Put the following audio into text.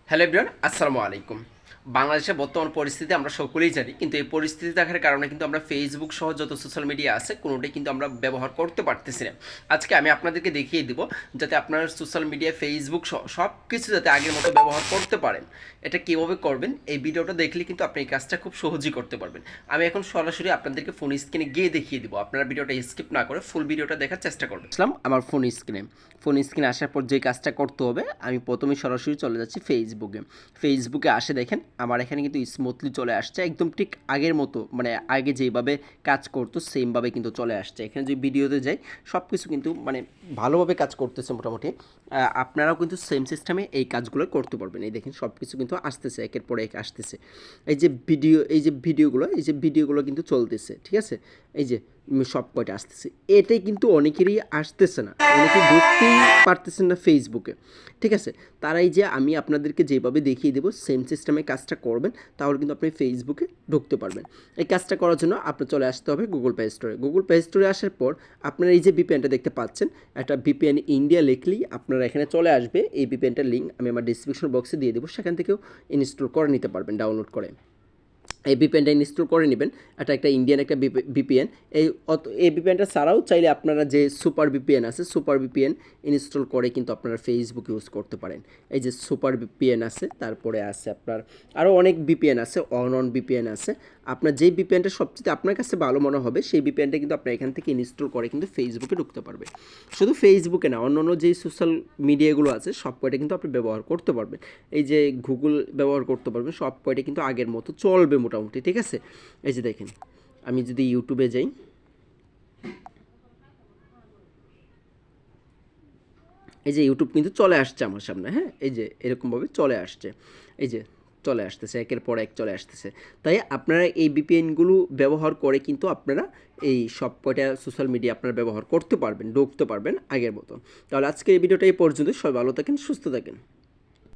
Hello everyone, আসসালামু আলাইকুম। বাংলাদেশের বর্তমান পরিস্থিতি আমরা সকলেই জানি, কিন্তু এই পরিস্থিতি দেখার কারণে কিন্তু আমরা ফেসবুক সহ যত সোশ্যাল মিডিয়া আছে কোনোটাই কিন্তু আমরা ব্যবহার করতে পারতেছি না। আজকে আমি আপনাদেরকে দেখিয়ে দিব যাতে আপনার সোশ্যাল মিডিয়া ফেসবুক সহ সব কিছু যাতে আগের মতো ব্যবহার করতে পারেন। এটা কীভাবে করবেন এই ভিডিওটা দেখলে কিন্তু আপনি এই কাজটা খুব সহজেই করতে পারবেন। আমি এখন সরাসরি আপনাদেরকে ফোন স্ক্রিনে গিয়ে দেখিয়ে দিব, আপনারা ভিডিওটা স্কিপ না করে ফুল ভিডিওটা দেখার চেষ্টা করবেন। আসলাম আমার ফোন স্ক্রিনে আসার পর যে কাজটা করতে হবে, আমি প্রথমে সরাসরি চলে যাচ্ছি ফেসবুকে আসে দেখেন আমার এখানে কিন্তু স্মুথলি চলে আসছে, একদম ঠিক আগের মতো, মানে আগে যেভাবে কাজ করতো সেমভাবে কিন্তু চলে আসছে। এখানে যে ভিডিওতে যাই সব কিছু কিন্তু মানে ভালোভাবে কাজ করতেছে মোটামুটি। আপনারাও কিন্তু সেম সিস্টেমে এই কাজগুলো করতে পারবেন। এই দেখেন সব কিছু কিন্তু আসতেছে, একের পর এক আসতেছে। এই যে ভিডিওগুলো কিন্তু চলতেছে, ঠিক আছে। এই যে সব কয়টা আসতেছে, এটাই কিন্তু অনেকেরই আসতেছে না, অনেকে ঢুকতেই পারতেছেন না ফেসবুকে, ঠিক আছে। তারাই যে আমি আপনাদেরকে যেভাবে দেখিয়ে দেবো সেম সিস্টেমে কাজটা করবেন, তাহলে কিন্তু আপনি ফেসবুকে ঢুকতে পারবেন। এই কাজটা করার জন্য আপনার চলে আসতে হবে গুগল প্লে স্টোরে আসার পর আপনারা এই যে ভিপিএনটা দেখতে পাচ্ছেন, একটা ভিপিএন ইন্ডিয়া লিখলেই আপনারা এখানে চলে আসবে। এই ভিপিএনটার লিঙ্ক আমি আমার ডিসক্রিপশন বক্সে দিয়ে দেবো, সেখান থেকেও ইনস্টল করে নিতে পারবেন, ডাউনলোড করে। এই ভিপিএনটা ইনস্টল করে নেবেন। এটা একটা ইন্ডিয়ান একটা ভিপিএন। এই ভিপিএনটা ছাড়াও চাইলে আপনারা যে সুপার ভিপিএন আছে, সুপার ভিপিএন ইনস্টল করে কিন্তু আপনারা ফেসবুক ইউজ করতে পারেন। এই যে সুপার ভিপিএন আছে, তারপরে আছে আপনার আরও অনেক ভিপিএন আছে, অন ভিপিএন আছে। আপনার যেই ভিপিএনটা সবচেয়ে আপনার কাছে ভালো মনে হবে সেই ভিপিএনটা কিন্তু আপনার এখান থেকে ইনস্টল করে কিন্তু ফেসবুকে ঢুকতে পারবেন। শুধু ফেসবুকে না, অন্য যেই সোশ্যাল মিডিয়াগুলো আছে সব কয়টা কিন্তু আপনি ব্যবহার করতে পারবেন। এই যে গুগল ব্যবহার করতে পারবেন, সব কয়টা কিন্তু আগের মতো চলবে মোটামুটি, ঠিক আছে। এই যে দেখেন আমি যদি ইউটিউবে যাই, এই যে ইউটিউব কিন্তু চলে আসছে আমার সামনে, হ্যাঁ, এই যে এরকমভাবে চলে আসছে, এই যে চলে আসতেছে, একের পর এক চলে আসতেছে। তাই আপনারা এই ভিপিএনগুলো ব্যবহার করে কিন্তু আপনারা এই সব কয়টা সোশ্যাল মিডিয়া আপনারা ব্যবহার করতে পারবেন, ঢুকতে পারবেন আগের মতো। তাহলে আজকে এই ভিডিওটা এই পর্যন্ত, সবাই ভালো থাকেন, সুস্থ থাকেন।